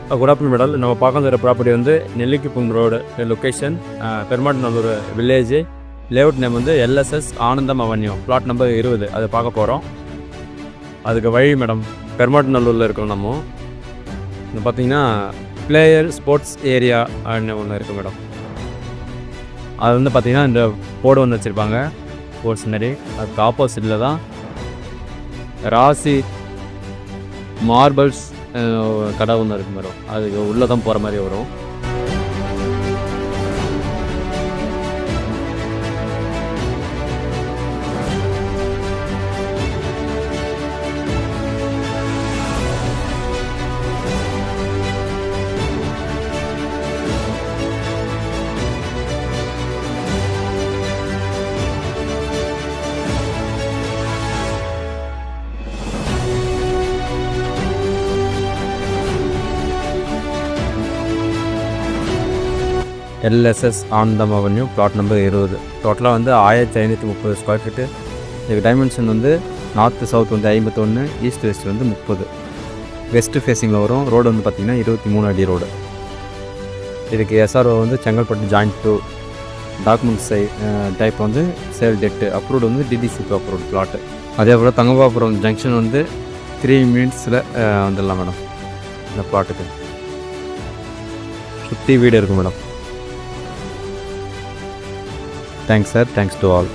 Good afternoon madam. நம்ம பார்க்க வர ப்ராப்பர்ட்டி வந்து Nellikuppam road location, Perumattanallur village. Layout name வந்து LSS Anandam avenue, plot number 20. அதை பார்க்க போகிறோம். அதுக்கு வழி மேடம், பெருமாட்டநல்லூரில் இருக்கோம் நம்ம. இது பார்த்தீங்கன்னா பிளேயர் ஸ்போர்ட்ஸ் ஏரியா அப்படின்னு ஒன்று இருக்குது மேடம். அது வந்து பார்த்திங்கன்னா இந்த போர்டு ஒன்று வச்சுருப்பாங்க ஸ்போர்ட்ஸ் மாதிரி. அதுக்கு ஆப்போசிட்டில் தான் ராசி மார்பிள்ஸ் கடை ஒன்று இருக்குது மேடம். அதுக்கு உள்ளே தான் போகிற மாதிரி வரும். LSS Anandam avenue, plot number 20. டோட்டலாக வந்து 1530 ஸ்கொயர் ஃபீட்டு. இதுக்கு டைமென்ஷன் வந்து நார்த்து சவுத் வந்து 51, ஈஸ்ட் வெஸ்ட் வந்து 30. வெஸ்ட்டு ஃபேஸிங்கில் வரும். ரோடு வந்து பார்த்திங்கன்னா 23 அடி ரோடு. இதுக்கு எஸ்ஆர்ஓ வந்து செங்கல்பட்டு ஜாயிண்ட் 2. டாக்குமெண்ட்ஸ் டைப் வந்து சேல் டெட்டு அப்ரூவ்டு வந்து டிடிசிபி அப்ரூவ்டு பிளாட்டு. அதே போல் தங்கபாபுரம் ஜங்ஷன் வந்து 3 மினிட்ஸில் வந்துடலாம் மேடம். இந்த பிளாட்டுக்கு சுற்றி வீடு இருக்குது madam. Thanks sir, thanks to all.